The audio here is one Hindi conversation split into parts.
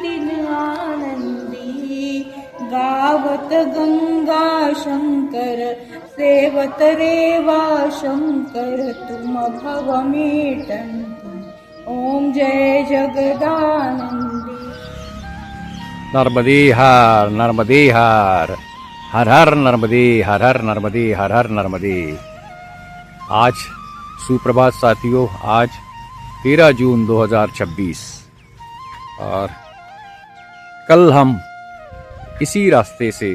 दिन आनंदी। गावत गंगा शंकर सेवत रेवा शंकर तुम भव मेटंतु। ओम जय जगदानंदी। नर्मदे हर हर नर्मदे, हर नर्मदे, हर नर्मदे। आज सुप्रभात साथियों, आज 13 जून 2026 और कल हम इसी रास्ते से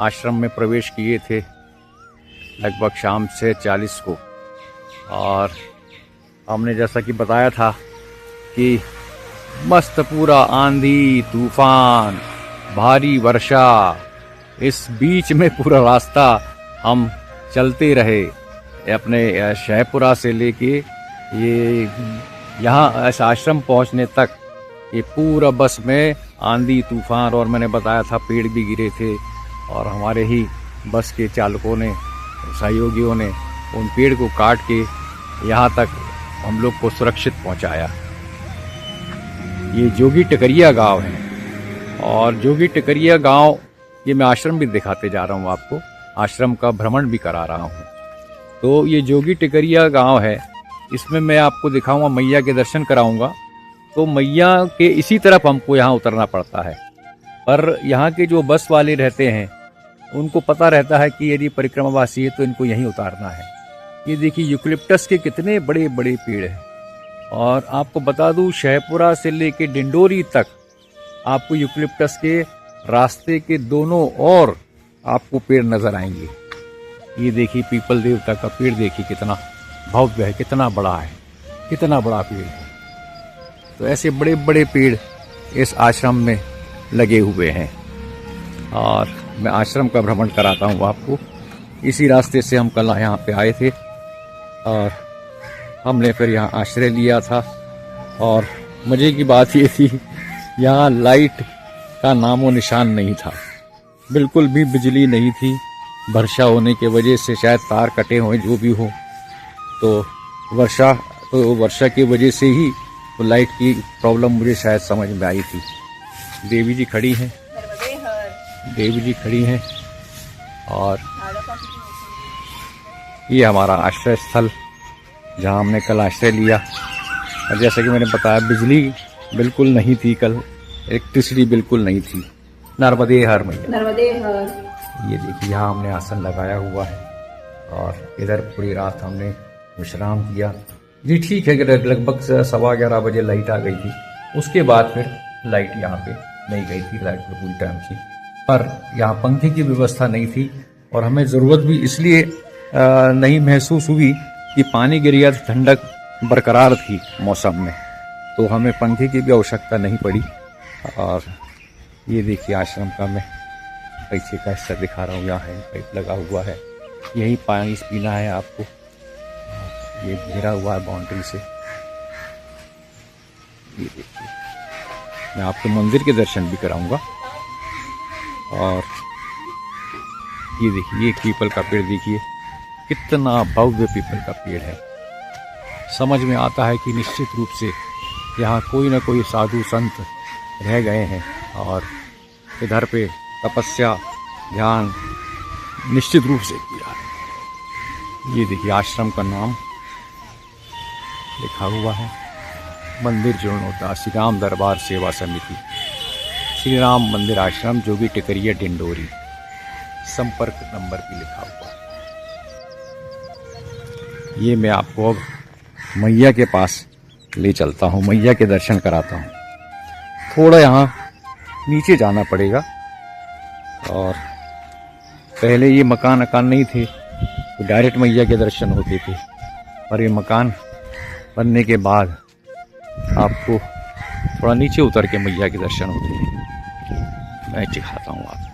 आश्रम में प्रवेश किए थे लगभग शाम 6:40 को। और हमने जैसा कि बताया था कि मस्त पूरा आंधी तूफान भारी वर्षा, इस बीच में पूरा रास्ता हम चलते रहे अपने शहपुरा से लेके ये यहाँ इस आश्रम पहुँचने तक। ये पूरा बस में आंधी तूफान, और मैंने बताया था पेड़ भी गिरे थे और हमारे ही बस के चालकों ने, सहयोगियों ने उन पेड़ को काट के यहाँ तक हम लोग को सुरक्षित पहुँचाया। ये जोगी टकरिया गांव है और जोगी टकरिया गांव, ये मैं आश्रम भी दिखाते जा रहा हूँ आपको, आश्रम का भ्रमण भी करा रहा हूँ। तो ये जोगी टकरिया गांव है, इसमें मैं आपको दिखाऊंगा, मैया के दर्शन कराऊंगा। तो मैया के इसी तरफ हमको यहाँ उतरना पड़ता है, पर यहाँ के जो बस वाले रहते हैं उनको पता रहता है कि यदि परिक्रमावासी है तो इनको यहीं उतारना है। ये देखिए यूकलिप्टस के कितने बड़े बड़े पेड़ हैं। और आपको बता दूं, शहपुरा से लेके डिंडोरी तक आपको यूकलिप्टस के रास्ते के दोनों ओर आपको पेड़ नजर आएंगे। ये देखिए पीपल देवता का पेड़, देखिए कितना भव्य है, कितना बड़ा है, कितना बड़ा पेड़ है। तो ऐसे बड़े बड़े पेड़ इस आश्रम में लगे हुए हैं और मैं आश्रम का भ्रमण कराता हूँ आपको। इसी रास्ते से हम कल यहाँ पे आए थे और हमने फिर यहाँ आश्रय लिया था। और मज़े की बात ये थी, यहाँ लाइट का नामो निशान नहीं था, बिल्कुल भी बिजली नहीं थी। वर्षा होने के वजह से शायद तार कटे हों, जो भी हो, तो वर्षा की वजह से ही तो लाइट की प्रॉब्लम मुझे शायद समझ में आई थी। देवी जी खड़ी हैं, देवी जी खड़ी हैं और ये हमारा आश्रय स्थल जहाँ हमने कल आश्रय लिया। और जैसा कि मैंने बताया, बिजली बिल्कुल नहीं थी कल, इलेक्ट्रिसिटी बिल्कुल नहीं थी। नर्मदे हर मैया, नर्मदे हर। ये देखिए यहाँ हमने आसन लगाया हुआ है और इधर पूरी रात हमने विश्राम किया। जी ठीक है, लगभग 11:15 बजे लाइट आ गई थी। उसके बाद फिर लाइट यहाँ पे नहीं गई थी, लाइट पूरी टाइम थी, पर यहाँ पंखे की व्यवस्था नहीं थी। और हमें ज़रूरत भी इसलिए नहीं महसूस हुई कि पानी गिर गया, ठंडक बरकरार थी मौसम में, तो हमें पंखे की भी आवश्यकता नहीं पड़ी। और ये देखिए आश्रम का मैं पीछे का हिस्सा दिखा रहा हूँ, यहाँ है पाइप लगा हुआ है, यही पानी पीना है आपको। ये घिरा हुआ है बाउंड्री से। ये देखिए, मैं आपको मंदिर के दर्शन भी कराऊंगा। और ये देखिए, ये पीपल का पेड़ देखिए, कितना भव्य पीपल का पेड़ है। समझ में आता है कि निश्चित रूप से यहाँ कोई ना कोई साधु संत रह गए हैं और इधर पे तपस्या ध्यान निश्चित रूप से किया है। ये देखिए आश्रम का नाम लिखा हुआ है, मंदिर जीर्णोद्धार श्री राम दरबार सेवा समिति, श्री राम मंदिर आश्रम, जोगी टकरिया डिंडोरी। संपर्क नंबर भी लिखा हुआ है। ये मैं आपको अब मैया के पास ले चलता हूँ, मैया के दर्शन कराता हूँ। थोड़ा यहाँ नीचे जाना पड़ेगा और पहले ये मकान नहीं थे तो डायरेक्ट मैया के दर्शन होते थे, और ये मकान बनने के बाद आपको थोड़ा नीचे उतर के मैया के दर्शन होते हैं। मैं दिखाता हूँ आपको।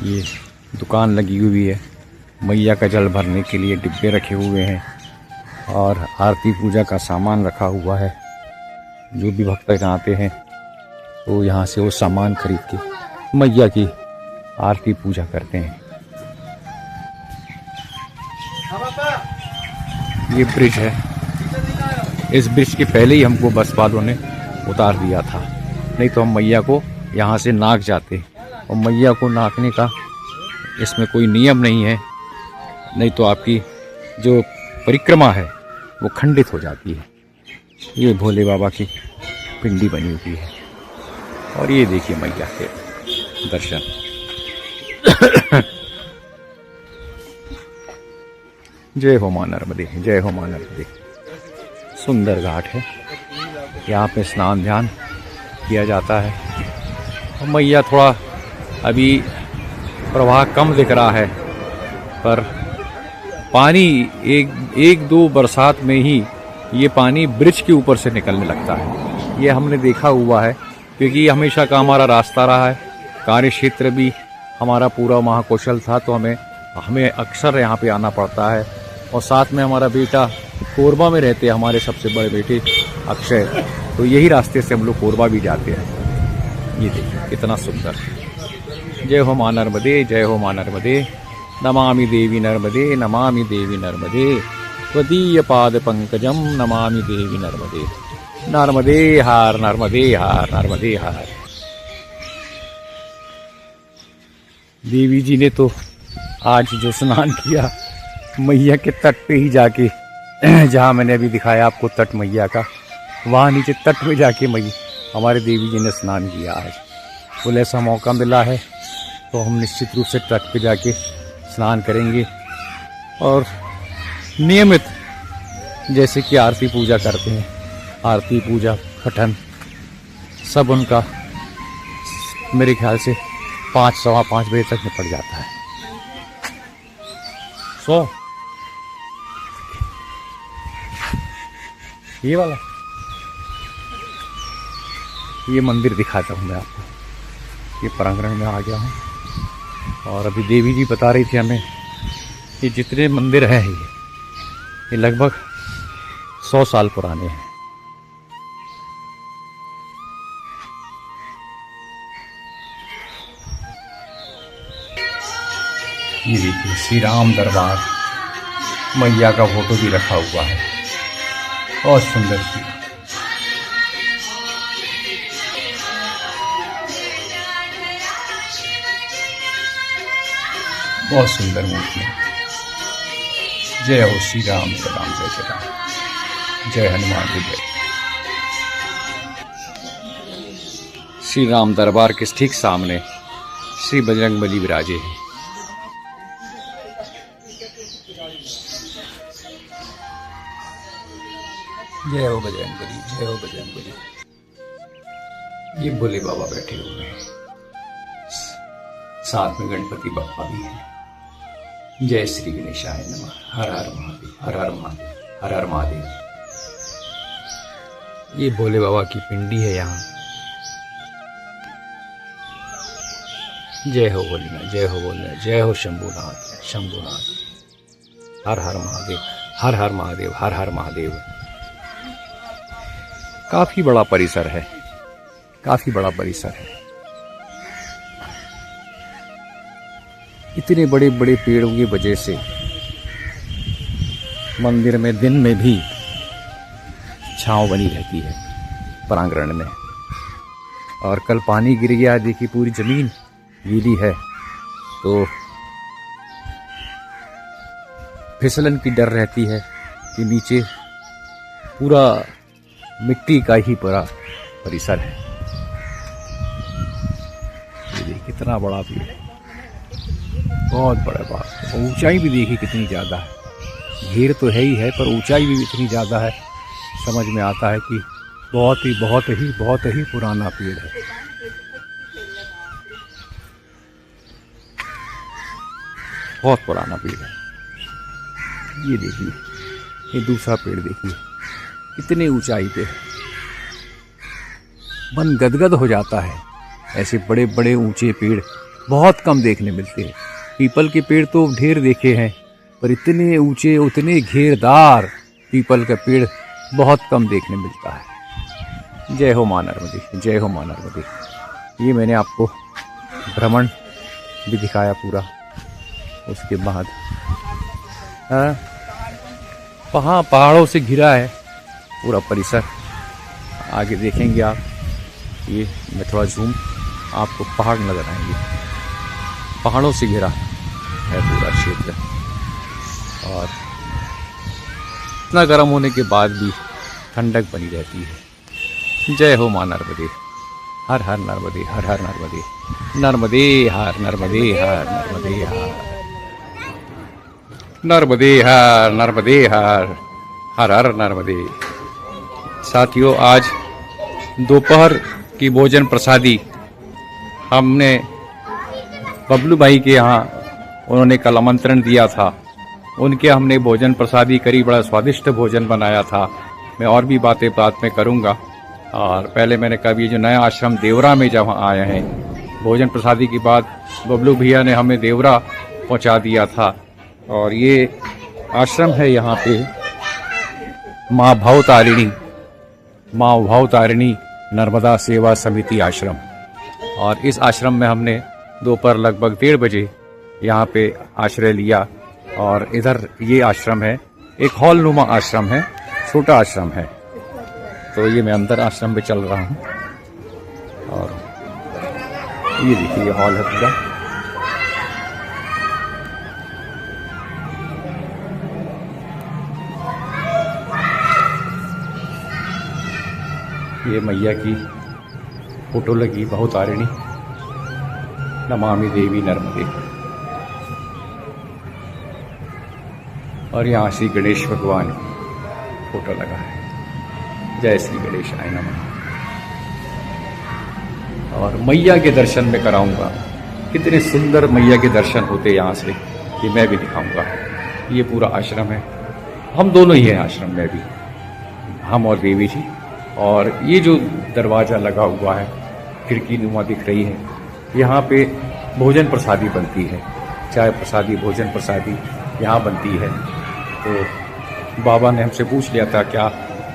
ये दुकान लगी हुई है, मैया का जल भरने के लिए डिब्बे रखे हुए हैं और आरती पूजा का सामान रखा हुआ है। जो भी भक्त आते हैं तो यहाँ से वो सामान खरीद के मैया की आरती पूजा करते हैं। ये ब्रिज है। इस ब्रिज के पहले ही हमको बस वालों ने उतार दिया था, नहीं तो हम मैया को यहाँ से नाक जाते। और मैया को नाकने का इसमें कोई नियम नहीं है, नहीं तो आपकी जो परिक्रमा है वो खंडित हो जाती है। ये भोले बाबा की पिंडी बनी हुई है और ये देखिए मैया के दर्शन। जय हो मां नर्मदे, जय हो मां नर्मदे। सुंदर घाट है, यहाँ पे स्नान ध्यान किया जाता है। और मैया थोड़ा अभी प्रवाह कम दिख रहा है, पर पानी एक दो बरसात में ही ये पानी ब्रिज के ऊपर से निकलने लगता है। ये हमने देखा हुआ है, क्योंकि ये हमेशा का हमारा रास्ता रहा है। कार्य क्षेत्र भी हमारा पूरा महाकौशल था, तो हमें अक्सर यहाँ पे आना पड़ता है। और साथ में हमारा बेटा कोरबा में रहते हैं, हमारे सबसे बड़े बेटे अक्षय, तो यही रास्ते से हम लोग कोरबा भी जाते हैं। ये देखिए कितना सुंदर। जय हो मां नर्मदे, जय हो मां नर्मदे। नमामि देवी नर्मदे, नमामि देवी नर्मदे। त्वदीय पाद पंकजम नमामि देवी नर्मदे। नर्मदे हार, नर्मदे हार, नर्मदे हार। देवी जी ने तो आज जो स्नान किया मैया के तट पे ही जाके, जहाँ मैंने अभी दिखाया आपको तट मैया का, वहाँ नीचे तट पे जाके हमारे देवी जी ने स्नान किया। आज बोले ऐसा मौका मिला है तो हम निश्चित रूप से तट पे जाके स्नान करेंगे। और नियमित जैसे कि आरती पूजा करते हैं, आरती पूजा पठन सब उनका मेरे ख्याल से 5 सवा 5 बजे तक निपट जाता है। ये वाला ये मंदिर दिखाता हूँ मैं आपको। ये प्रांगण में आ गया हूँ और अभी देवी जी बता रही थी हमें कि जितने मंदिर हैं ये लगभग 100 साल पुराने हैं। ये देखिए श्री राम दरबार, मैया का फोटो भी रखा हुआ है, बहुत सुंदर सी। बहुत सुंदर मूर्ति है। जय हो श्री राम, जय राम, जय जय राम, जय हनुमान जी जय। श्री राम दरबार के ठीक सामने श्री बजरंगबली विराजे हैं। जय हो बजरंगबली, जय हो बजरंगबली। ये भोले बाबा बैठे हुए हैं, साथ में गणपति बप्पा भी हैं। जय श्री गणेशाय नमः। हर हर महादेव, हर हर महादेव, हर हर महादेव। ये भोले बाबा की पिंडी है यहाँ। जय हो भोलेनाथ, जय हो भोलेनाथ, जय हो शंभुनाथ, शंभुनाथ। हर हर महादेव, हर हर महादेव, हर हर महादेव। काफी बड़ा परिसर है, काफी बड़ा परिसर है। इतने बड़े बड़े पेड़ों की वजह से मंदिर में दिन में भी छांव बनी रहती है प्रांगण में। और कल पानी गिर गया, देखिए पूरी जमीन गीली है, तो फिसलन की डर रहती है कि नीचे पूरा मिट्टी का ही पूरा परिसर है। ये देखिए कितना बड़ा पेड़ है, बहुत बड़ा बात। ऊंचाई भी देखिए कितनी ज़्यादा है। घेर तो है ही है, पर ऊंचाई भी इतनी ज़्यादा है, समझ में आता है कि बहुत ही पुराना पेड़ है। बहुत पुराना पेड़ है। ये देखिए, ये दूसरा पेड़ देखिए कितने ऊंचाई पे है। मन गदगद हो जाता है। ऐसे बड़े बड़े ऊंचे पेड़ बहुत कम देखने मिलते हैं। पीपल के पेड़ तो ढेर देखे हैं, पर इतने ऊंचे, उतने घेरदार पीपल का पेड़ बहुत कम देखने मिलता है। जय हो मां नर्मदे, जय हो मां नर्मदे। ये मैंने आपको भ्रमण भी दिखाया पूरा। उसके बाद पहाड़ों से घिरा है पूरा परिसर। आगे देखेंगे आप, ये मैं थोड़ा जूम, आपको पहाड़ नजर आएंगे। पहाड़ों से घिरा है पूरा क्षेत्र, और इतना गर्म होने के बाद भी ठंडक बनी रहती है। जय हो मां नर्मदे, हर हर नर्मदे, हर हर नर्मदे, नर्मदे हर, नर्मदे हर, नर्मदे हर, नर्मदे हर, नर्मदे हर, हर हर नर्मदे। साथियों, आज दोपहर की भोजन प्रसादी हमने बबलू भाई के यहाँ, उन्होंने कल आमंत्रण दिया था, उनके हमने भोजन प्रसादी करी। बड़ा स्वादिष्ट भोजन बनाया था। मैं और भी बातें बाद में करूँगा। और पहले मैंने कहा ये जो नया आश्रम देवरा में जब आए हैं, भोजन प्रसादी के बाद बबलू भैया ने हमें देवरा पहुंचा दिया था। और ये आश्रम है यहाँ पे माँ भवतारिणी नर्मदा सेवा समिति आश्रम। और इस आश्रम में हमने दोपहर लगभग 1:30 बजे यहाँ पे आश्रय लिया। और इधर ये आश्रम है, एक हॉल नुमा आश्रम है, छोटा आश्रम है। तो ये मैं अंदर आश्रम में चल रहा हूँ, और ये देखिए ये हॉल है पूरा। ये मैया की फोटो लगी, भवतारिणी नमामि देवी नर्मदे। और यहाँ श्री गणेश भगवान फोटो लगा है। जय श्री गणेश आय नमः। और मैया के दर्शन में कराऊंगा। कितने सुंदर मैया के दर्शन होते यहाँ से, ये मैं भी दिखाऊंगा। ये पूरा आश्रम है, हम दोनों ही हैं आश्रम में भी, हम और देवी जी। और ये जो दरवाज़ा लगा हुआ है, खिड़की नुमा दिख रही है, यहाँ पे भोजन प्रसादी बनती है। चाय प्रसादी, भोजन प्रसादी यहाँ बनती है। तो बाबा ने हमसे पूछ लिया था क्या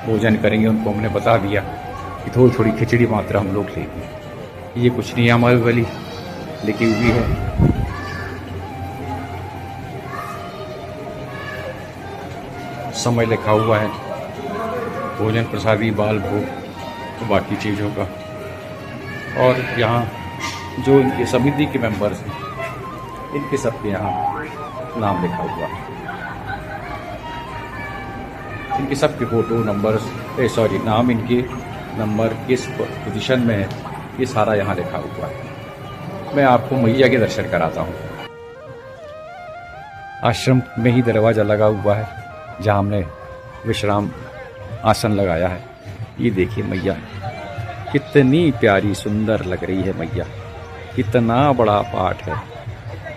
भोजन करेंगे, उनको हमने बता दिया कि थोड़ी थोड़ी खिचड़ी मात्रा हम लोग लेंगे। ये कुछ नहीं, हमारी वाली लिखी हुई है। समय लिखा हुआ है, भोजन प्रसादी, बाल भोग, तो बाकी चीज़ों का। और यहाँ जो इनके समिति के मेंबर्स हैं, इनके सबके यहाँ नाम लिखा हुआ है। इनके सबके फोटो, नंबर, नाम, इनके नंबर किस पोजीशन में है, ये सारा यहाँ लिखा हुआ है। मैं आपको मैया के दर्शन कराता हूँ। आश्रम में ही दरवाज़ा लगा हुआ है जहाँ हमने विश्राम आसन लगाया है। ये देखिए मैया कितनी प्यारी सुंदर लग रही है मैया, कितना बड़ा पाठ है।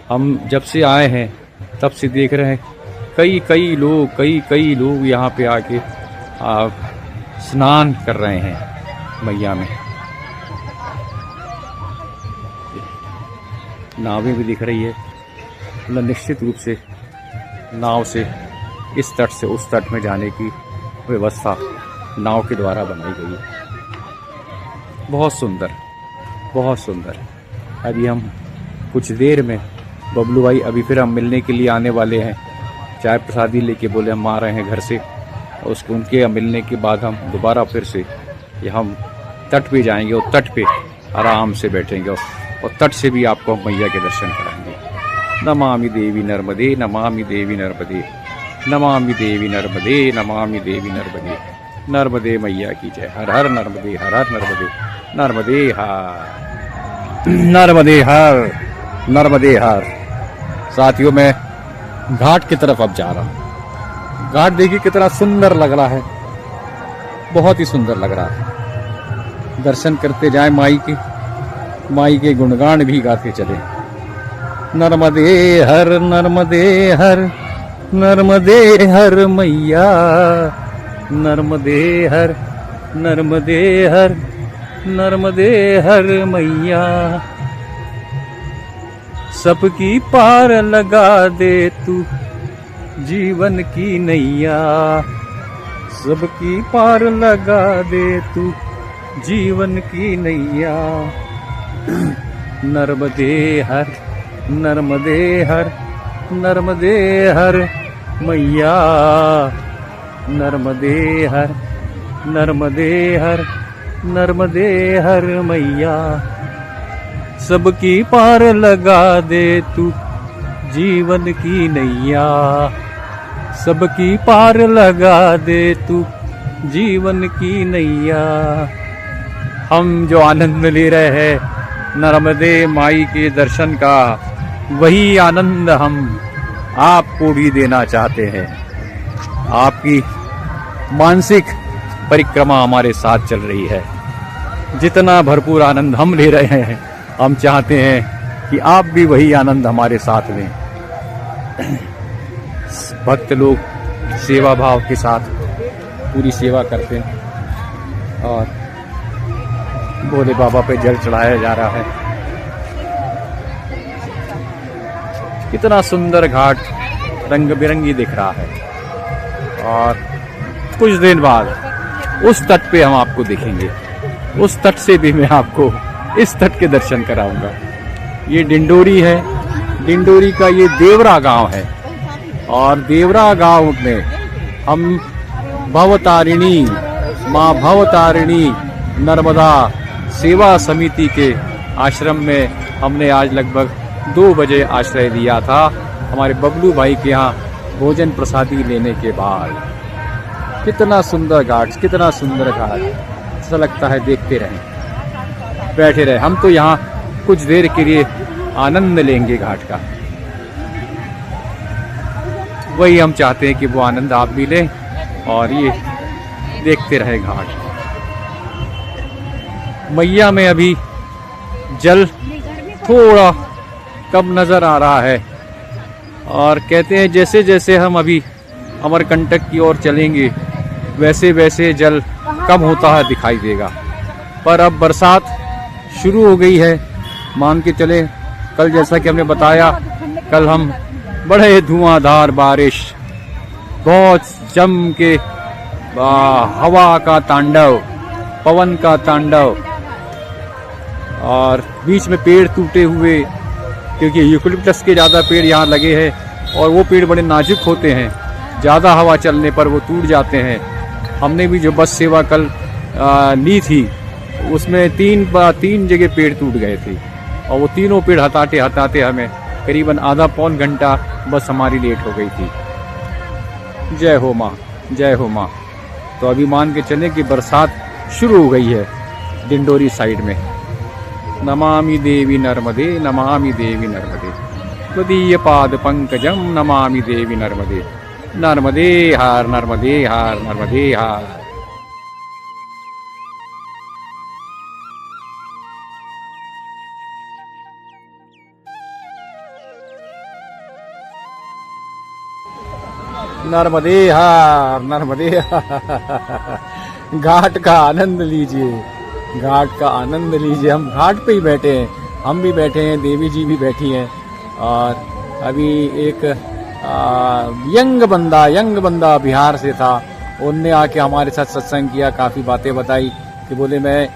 हम जब से आए हैं तब से देख रहे हैं कई लोग यहाँ पे आके स्नान कर रहे हैं मैया में। नावें भी दिख रही है। मतलब निश्चित रूप से नाव से इस तट से उस तट में जाने की व्यवस्था नाव के द्वारा बनाई गई है। बहुत सुंदर, बहुत सुंदर। अभी हम कुछ देर में, बबलू भाई अभी फिर हम मिलने के लिए आने वाले हैं। चाय प्रसादी लेके बोले हम आ रहे हैं घर से, और उसको उनके मिलने के बाद हम दोबारा फिर से हम तट पे जाएंगे और तट पे आराम से बैठेंगे, और तट से भी आपको हम मैया के दर्शन कराएंगे। नमामि देवी नर्मदे, नमामि देवी नर्मदे, नमामि देवी नर्मदे, नमामि देवी नर्मदे। नर्मदे मैया की जय। हर हर नर्मदे, हर हर नर्मदे, नर्मदे हर, नर्मदे हर, नर्मदे हर। साथियों, मैं घाट की तरफ अब जा रहा हूँ। घाट देखिए कितना सुंदर लग रहा है, बहुत ही सुंदर लग रहा है। दर्शन करते जाए माई के गुणगान भी गाते चले। नर्मदे हर, नर्मदे हर, नर्मदे हर मैया, नर्मदे हर, नर्मदे हर, नर्मदे हर मैया। सबकी पार लगा दे तू जीवन की नैया, सबकी पार लगा दे तू जीवन की नैया। नर्मदे हर, नर्मदे हर, नर्मदे हर मैया, नर्मदे हर नर्मदे हर नर्मदे हर मैया। सबकी पार लगा दे तू जीवन की नैया, सबकी पार लगा दे तू जीवन की नैया। हम जो आनंद ले रहे हैं नर्मदे माई के दर्शन का, वही आनंद हम आपको भी देना चाहते हैं। आपकी मानसिक परिक्रमा हमारे साथ चल रही है। जितना भरपूर आनंद हम ले रहे हैं, हम चाहते हैं कि आप भी वही आनंद हमारे साथ लें। भक्त लोग सेवा भाव के साथ पूरी सेवा करते हैं और भोले बाबा पे जल चढ़ाया जा रहा है। कितना सुंदर घाट रंग बिरंगी दिख रहा है। और कुछ दिन बाद उस तट पे हम आपको देखेंगे, उस तट से भी मैं आपको इस तट के दर्शन कराऊंगा। ये डिंडोरी है, डिंडोरी का ये देवरा गांव है और देवरा गांव में हम भवतारिणी माँ भवतारिणी नर्मदा सेवा समिति के आश्रम में हमने आज लगभग 2 बजे आश्रय लिया था, हमारे बबलू भाई के यहाँ भोजन प्रसादी लेने के बाद। कितना सुंदर घाट, कितना सुंदर घाट, ऐसा लगता है देखते रहें, बैठे रहे। हम तो यहाँ कुछ देर के लिए आनंद लेंगे घाट का, वही हम चाहते हैं कि वो आनंद आप भी लें और ये देखते रहे घाट। मैया में अभी जल थोड़ा कम नजर आ रहा है और कहते हैं जैसे जैसे हम अभी अमरकंटक की ओर चलेंगे वैसे वैसे जल कम होता है दिखाई देगा। पर अब बरसात शुरू हो गई है, मान के चले। कल जैसा कि हमने बताया, कल हम बड़े धुआंधार बारिश, बहुत जम के हवा का तांडव, पवन का तांडव और बीच में पेड़ टूटे हुए, क्योंकि यूकलिप्टस के ज़्यादा पेड़ यहाँ लगे हैं और वो पेड़ बड़े नाजुक होते हैं, ज़्यादा हवा चलने पर वो टूट जाते हैं। हमने भी जो बस सेवा कल ली थी उसमें तीन जगह पेड़ टूट गए थे और वो तीनों पेड़ हटाते हटाते हमें करीबन आधा पौन घंटा बस हमारी लेट हो गई थी। जय हो माँ, जय हो माँ। तो अभी मान के चलें कि बरसात शुरू हो गई है डिंडोरी साइड में। नमामि देवी नर्मदे, नमामि देवी नर्मदे, त्वदीय पाद पंकजम नमामि देवी नर्मदे। नर्मदे हार, नर्मदे हार, नर्मदे हार। नर्मदे हार, नर्मदे हार। घाट का आनंद लीजिए, घाट का आनंद लीजिए। हम घाट पे ही बैठे हैं, हम भी बैठे हैं, देवी जी भी बैठी हैं। और अभी एक यंग बंदा बिहार से था, उनने आके हमारे साथ सत्संग किया, काफ़ी बातें बताई कि बोले मैं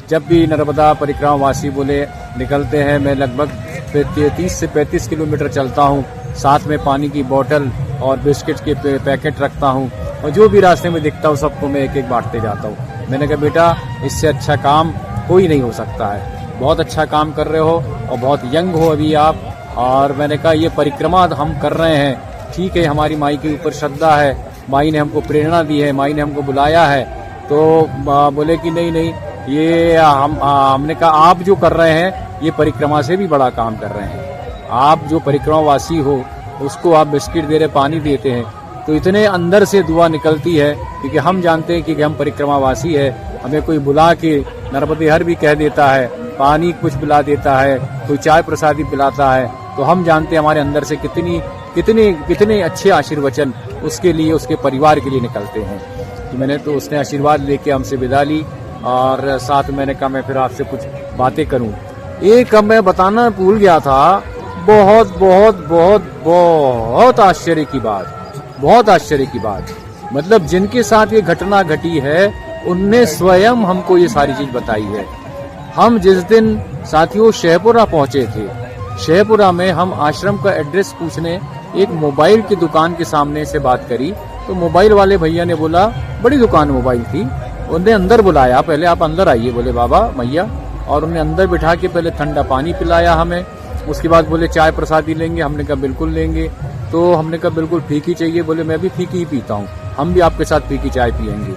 जब भी नर्मदा परिक्रमा वासी बोले निकलते हैं, मैं लगभग 30 से 35 किलोमीटर चलता हूँ, साथ में पानी की बोतल और बिस्किट के पैकेट रखता हूँ और जो भी रास्ते में दिखता हूँ सबको मैं एक एक बांटते जाता हूँ। मैंने कहा बेटा इससे अच्छा काम कोई नहीं हो सकता है, बहुत अच्छा काम कर रहे हो और बहुत यंग हो अभी आप। और मैंने कहा ये परिक्रमा हम कर रहे हैं, ठीक है, हमारी माई के ऊपर श्रद्धा है, माई ने हमको प्रेरणा दी है, माई ने हमको बुलाया है। तो बोले कि नहीं ये हमने कहा आप जो कर रहे हैं ये परिक्रमा से भी बड़ा काम कर रहे हैं। आप जो परिक्रमा वासी हो उसको आप बिस्किट दे रहे, पानी देते हैं, तो इतने अंदर से दुआ निकलती है, क्योंकि हम जानते हैं कि हम परिक्रमा वासी है। हमें कोई बुला के नर्मदे हर भी कह देता है, पानी कुछ पिला देता है, कोई चाय प्रसादी पिलाता है, तो हम जानते हैं हमारे अंदर से कितने अच्छे आशीर्वचन उसके लिए, उसके परिवार के लिए निकलते हैं। तो मैंने तो उसने आशीर्वाद लेके हमसे विदा ली और साथ मैंने कहा मैं फिर आपसे कुछ बातें करूं। एक मैं बताना भूल गया था, बहुत बहुत बहुत बहुत आश्चर्य की बात, बहुत आश्चर्य की बात, मतलब जिनके साथ ये घटना घटी है उनने स्वयं हमको ये सारी चीज बताई है। हम जिस दिन साथियों शहपुरा पहुंचे थे, शहपुरा में हम आश्रम का एड्रेस पूछने एक मोबाइल की दुकान के सामने से बात करी तो मोबाइल वाले भैया ने बोला, बड़ी दुकान मोबाइल थी, उन्हें अंदर बुलाया, पहले आप अंदर आइए बोले बाबा मैया, और उन्हें अंदर बिठा के पहले ठंडा पानी पिलाया हमें। उसके बाद बोले चाय प्रसादी लेंगे, हमने कहा बिल्कुल लेंगे। तो हमने कहा बिल्कुल फीकी चाहिए, बोले मैं भी फीकी ही पीता हूँ, हम भी आपके साथ फीकी चाय पियेंगे।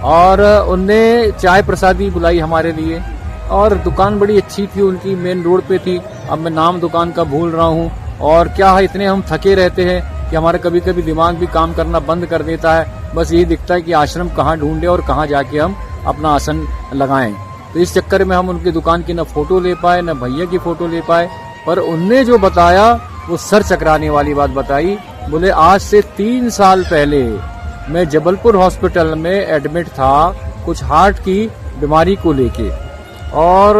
और उनने चाय प्रसादी बुलाई हमारे लिए, और दुकान बड़ी अच्छी थी उनकी, मेन रोड पे थी। अब मैं नाम दुकान का भूल रहा हूँ। और क्या है, इतने हम थके रहते हैं कि हमारा कभी कभी दिमाग भी काम करना बंद कर देता है, बस यही दिखता है कि आश्रम कहाँ ढूंढे और कहाँ जाके हम अपना आसन लगाएं। तो इस चक्कर में हम उनकी दुकान की न फोटो ले पाए, न भैया की फोटो ले पाए। पर उनने जो बताया वो सर चकराने वाली बात बताई। बोले आज से 3 साल पहले मैं जबलपुर हॉस्पिटल में एडमिट था, कुछ हार्ट की बीमारी को लेके, और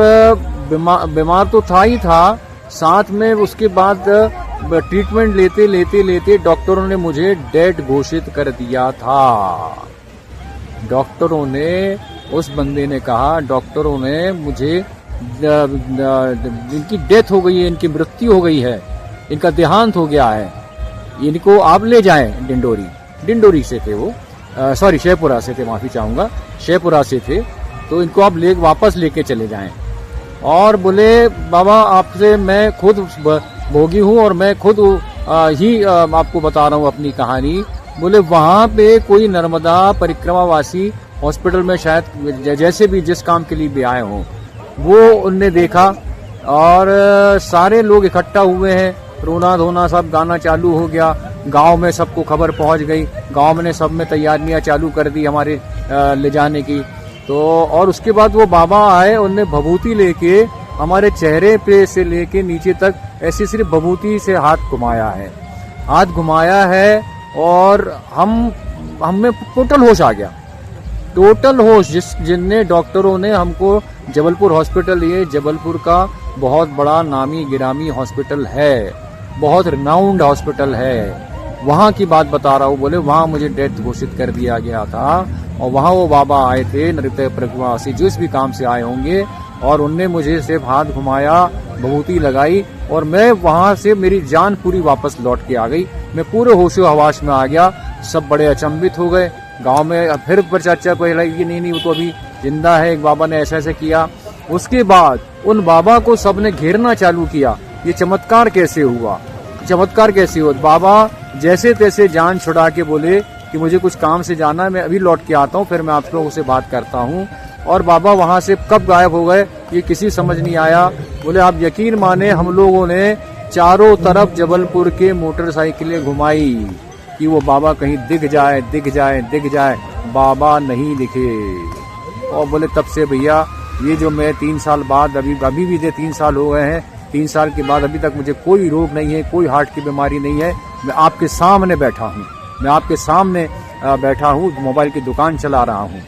बीमार तो था ही था, साथ में उसके बाद ट्रीटमेंट लेते डॉक्टरों ने मुझे डेड घोषित कर दिया था। डॉक्टरों ने, उस बंदे ने कहा, डॉक्टरों ने मुझे, इनकी डेथ हो गई है, इनकी मृत्यु हो गई है, इनका देहांत हो गया है, इनको आप ले जाएं डिंडोरी से थे वो, सॉरी शेखपुरा से थे, माफी चाहूंगा, शेखपुरा से थे, तो इनको आप वापस लेके चले जाएं। और बोले बाबा आपसे मैं खुद भोगी हूँ और मैं खुद ही आपको बता रहा हूँ अपनी कहानी। बोले वहां पे कोई नर्मदा परिक्रमावासी हॉस्पिटल में शायद जैसे भी जिस काम के लिए भी आए हों, वो उनने देखा, और सारे लोग इकट्ठा हुए हैं, रोना धोना सब गाना चालू हो गया, गांव में सबको खबर पहुंच गई, गांव में सब में तैयारियां चालू कर दी हमारे ले जाने की। तो और उसके बाद वो बाबा आए, उनने भभूति लेके हमारे चेहरे पे से लेके नीचे तक ऐसी सिर्फ भभूति से हाथ घुमाया है, और हमें टोटल होश आ गया, टोटल होश। जिनने डॉक्टरों ने हमको जबलपुर हॉस्पिटल, ये जबलपुर का बहुत बड़ा नामी गिरामी हॉस्पिटल है, बहुत रिनाउंड हॉस्पिटल है, वहां की बात बता रहा हूँ। बोले वहां मुझे डेथ घोषित कर दिया गया था, और वहां वो बाबा आए थे, नृत्य परिक्रमावासी जिस भी काम से आए होंगे, और उनने मुझे सिर्फ हाथ घुमाया, भभूति लगाई, और मैं वहां से मेरी जान पूरी वापस लौट के आ गई, मैं पूरे होशो हवास में आ गया। सब बड़े अचंभित हो गए, गांव में फिर चर्चा को लगी, नहीं वो तो अभी जिंदा है, एक बाबा ने ऐसा किया। उसके बाद उन बाबा को सबने घेरना चालू किया, ये चमत्कार कैसे हुआ। बाबा जैसे तैसे जान छुड़ा के बोले कि मुझे कुछ काम से जाना है, मैं अभी लौट के आता हूँ, फिर मैं आप लोगों से बात करता हूँ। और बाबा वहां से कब गायब हो गए ये किसी समझ नहीं आया। बोले आप यकीन माने, हम लोगों ने चारों तरफ जबलपुर के मोटरसाइकिलें घुमाई कि वो बाबा कहीं दिख जाए, बाबा नहीं दिखे। और बोले तब से भैया ये जो मैं 3 साल बाद, अभी भी 3 साल हो गए हैं, 3 साल के बाद अभी तक मुझे कोई रोग नहीं है, कोई हार्ट की बीमारी नहीं है, मैं आपके सामने बैठा हूँ, मोबाइल की दुकान चला रहा हूँ।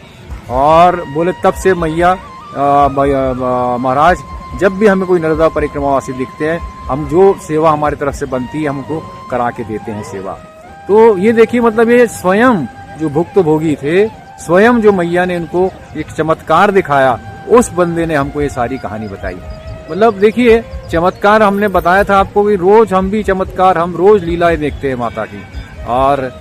और बोले तब से मैया महाराज जब भी हमें कोई नर्मदा परिक्रमावासी दिखते हैं, हम जो सेवा हमारी तरफ से बनती है हमको करा के देते हैं सेवा। तो ये देखिए, मतलब ये स्वयं जो भुक्तभोगी थे, स्वयं जो मैया ने उनको एक चमत्कार दिखाया, उस बंदे ने हमको ये सारी कहानी बताई। मतलब देखिए, चमत्कार हमने बताया था आपको कि रोज हम भी चमत्कार, हम रोज लीलाएं देखते हैं माता की, और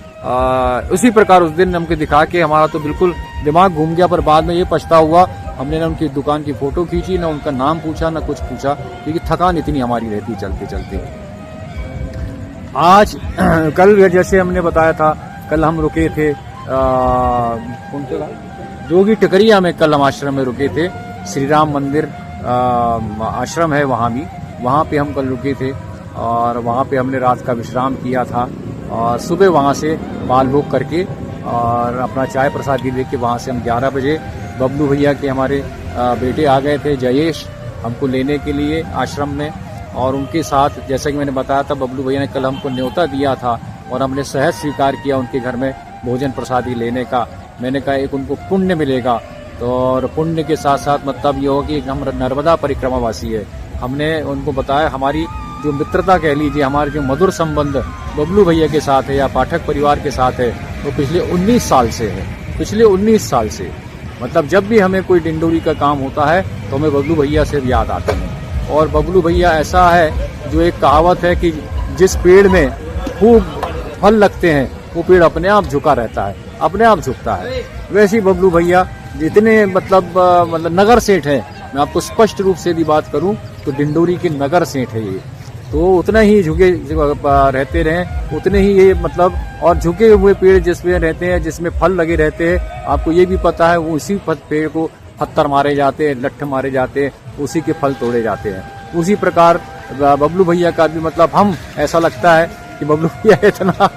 उसी प्रकार उस दिन हमको दिखा के हमारा तो बिल्कुल दिमाग घूम गया। पर बाद में ये पछता हुआ, हमने ना उनकी दुकान की फोटो खींची, ना उनका नाम पूछा, ना कुछ पूछा, क्योंकि थकान इतनी हमारी रहती चलते चलते। आज कल जैसे हमने बताया था, कल हम रुके थे जोगी टकरिया में, कल हम आश्रम में रुके थे, श्री राम मंदिर आश्रम है वहाँ पे हम कल रुके थे, और वहाँ पे हमने रात का विश्राम किया था, और सुबह वहाँ से बाल भोग करके और अपना चाय प्रसाद भी लेके वहाँ से हम 11 बजे बबलू भैया के हमारे बेटे आ गए थे, जयेश, हमको लेने के लिए आश्रम में। और उनके साथ जैसा कि मैंने बताया था, बबलू भैया ने कल हमको न्योता दिया था, और हमने सहज स्वीकार किया उनके घर में भोजन प्रसादी लेने का। मैंने कहा एक उनको पुण्य मिलेगा, तो और पुण्य के साथ साथ मतलब ये हो कि हम नर्मदा परिक्रमावासी है। हमने उनको बताया हमारी जो मित्रता कह लीजिए, हमारे जो मधुर संबंध बबलू भैया के साथ है या पाठक परिवार के साथ है, वो पिछले 19 साल से है, पिछले 19 साल से। मतलब जब भी हमें कोई डिंडोरी का काम होता है तो हमें बबलू भैया से याद आते हैं। और बबलू भैया ऐसा है, जो एक कहावत है कि जिस पेड़ में खूब फल लगते हैं वो पेड़ अपने आप झुका रहता है, अपने आप झुकता है। वैसे ही बबलू भैया जितने मतलब नगर सेठ है, मैं आपको स्पष्ट रूप से यदि बात करूं तो डिंडोरी के नगर सेठ है ये, तो उतना ही झुके रहते रहे, उतने ही ये मतलब, और झुके हुए पेड़ जिसमें रहते हैं, जिसमें फल लगे रहते हैं, आपको ये भी पता है वो उसी पेड़ को पत्थर मारे जाते हैं, लट्ठ मारे जाते हैं, उसी के फल तोड़े जाते हैं। उसी प्रकार बबलू भैया का भी मतलब, हम ऐसा लगता है कि बबलू भैया इतना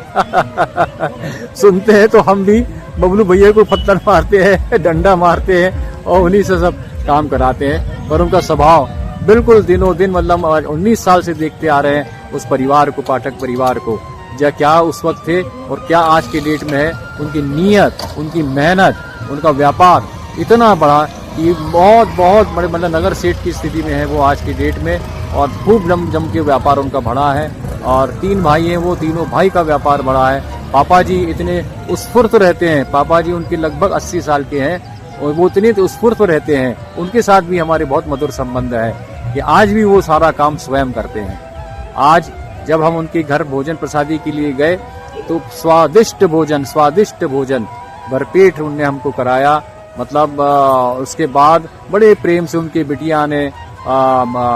सुनते हैं तो हम भी बबलू भैया को पत्थर मारते हैं, डंडा मारते हैं और उन्हीं से सब काम कराते हैं। पर उनका स्वभाव बिल्कुल दिनों दिन, मतलब 19 साल से देखते आ रहे हैं उस परिवार को, पाठक परिवार को, क्या उस वक्त थे और क्या आज के डेट में है। उनकी नीयत, उनकी मेहनत, उनका व्यापार इतना बड़ा कि बहुत बहुत बड़े मतलब नगर सेठ की स्थिति में है वो आज की डेट में, और खूब जम के व्यापार उनका बढ़ा है। और 3 भाई हैं, वो तीनों भाई का व्यापार बढ़ा है। पापा जी इतने उत्स्फूर्त रहते हैं, पापा जी उनके लगभग 80 साल के हैं और वो इतने उत्स्फूर्त रहते हैं, उनके साथ भी हमारे बहुत मधुर संबंध है कि आज भी वो सारा काम स्वयं करते हैं। आज जब हम उनके घर भोजन प्रसादी के लिए गए तो स्वादिष्ट भोजन भरपेट उनने हमको कराया। मतलब उसके बाद बड़े प्रेम से उनके बिटिया ने,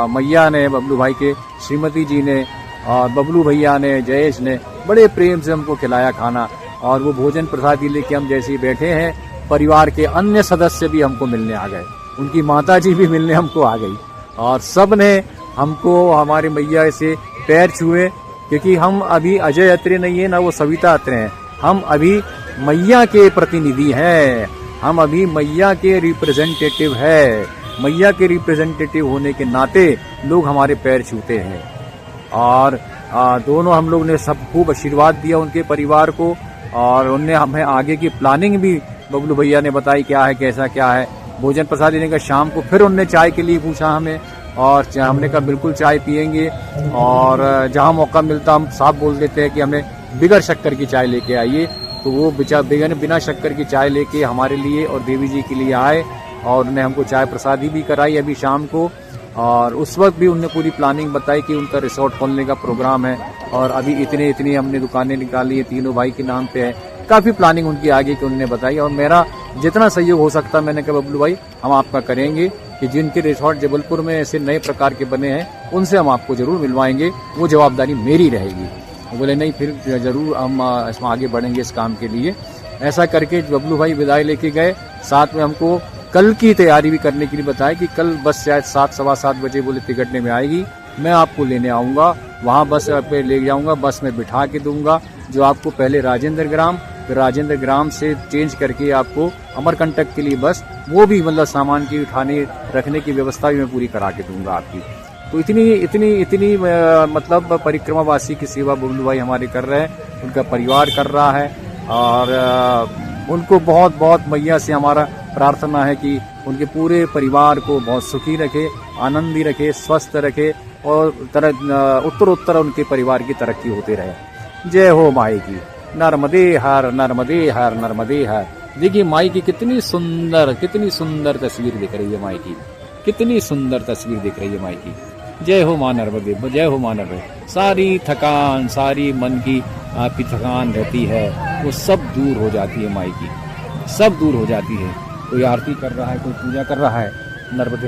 मैया ने, बबलू भाई के श्रीमती जी ने, और बबलू भैया ने, जयेश ने बड़े प्रेम से हमको खिलाया खाना। और वो भोजन प्रसादी लेके हम जैसे ही बैठे हैं, परिवार के अन्य सदस्य भी हमको मिलने आ गए, उनकी माता जी भी मिलने हमको आ गई, और सब ने हमको, हमारी मैया से पैर छुए, क्योंकि हम अभी अजय अत्रे नहीं है ना वो सविता अत्रे हैं, हम अभी मैया के प्रतिनिधि हैं, हम अभी मैया के रिप्रेजेंटेटिव है। मैया के रिप्रेजेंटेटिव होने के नाते लोग हमारे पैर छूते हैं। और दोनों हम लोग ने सब खूब आशीर्वाद दिया उनके परिवार को, और उनने हमें आगे की प्लानिंग भी बबलू भैया ने बताई क्या है, कैसा क्या है। भोजन प्रसाद देने का शाम को फिर उनने चाय के लिए पूछा हमें, और हमने कहा बिल्कुल चाय पियेंगे, और जहाँ मौका मिलता हम साफ बोल देते हैं कि हमें बिगर शक्कर की चाय लेके आइए। तो वो बिना शक्कर की चाय लेके हमारे लिए और देवी जी के लिए आए, और उन्होंने हमको चाय प्रसादी भी कराई अभी शाम को। और उस वक्त भी उन्होंने पूरी प्लानिंग बताई कि उनका रिसोर्ट खोलने का प्रोग्राम है, और अभी इतनी हमने दुकानें निकाली है, तीनों भाई के नाम पे है। काफ़ी प्लानिंग उनकी आगे की उन्होंने बताई, और मेरा जितना सहयोग हो सकता मैंने कहा बबलू भाई हम आपका करेंगे, कि जिनके रिसोर्ट जबलपुर में ऐसे नए प्रकार के बने हैं उनसे हम आपको जरूर मिलवाएंगे, वो जवाबदारी मेरी रहेगी। वो बोले नहीं, फिर जरूर हम इसमें आगे बढ़ेंगे इस काम के लिए। ऐसा करके बबलू भाई विदाई लेके गए। साथ में हमको कल की तैयारी भी करने के लिए बताया कि कल बस शायद 7, सवा 7 बजे बोले तिगड़ने में आएगी, मैं आपको लेने आऊँगा, वहाँ बस पे ले जाऊँगा, बस में बिठा के दूंगा, जो आपको पहले राजेंद्र ग्राम, फिर राजेंद्र ग्राम से चेंज करके आपको अमरकंटक के लिए बस, वो भी मतलब सामान की उठाने रखने की व्यवस्था भी मैं पूरी करा के दूंगा आपकी। तो इतनी मतलब परिक्रमावासी की सेवा बबलू भाई हमारे कर रहे हैं, उनका परिवार कर रहा है। और उनको बहुत बहुत मैया से हमारा प्रार्थना है कि उनके पूरे परिवार को बहुत सुखी रखे, आनंदी रखे, स्वस्थ रखे, और उत्तर उनके परिवार की तरक्की होते रहे। जय हो माई की। नर्मदे हर नर्मदे हर नर्मदे हर। देखिए माई की कितनी सुंदर तस्वीर दिख रही है, माई की कितनी सुंदर तस्वीर दिख रही है माई की। जय हो मां नर्मदे, जय हो मां नर्मदे। सारी थकान, सारी मन की आपकी थकान रहती है, वो सब दूर हो जाती है माई की, सब दूर हो जाती है। कोई आरती कर रहा है, कोई पूजा कर रहा है, नर्मदे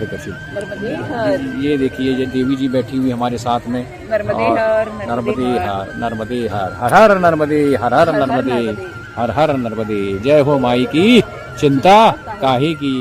हर। ये देखिए ये देवी जी बैठी हुई हमारे साथ में। नर्मदे हर नर्मदे हर, हर हर नर्मदे, हर हर नर्मदे, हर हर नर्मदे। जय हो माई की, चिंता काहे की।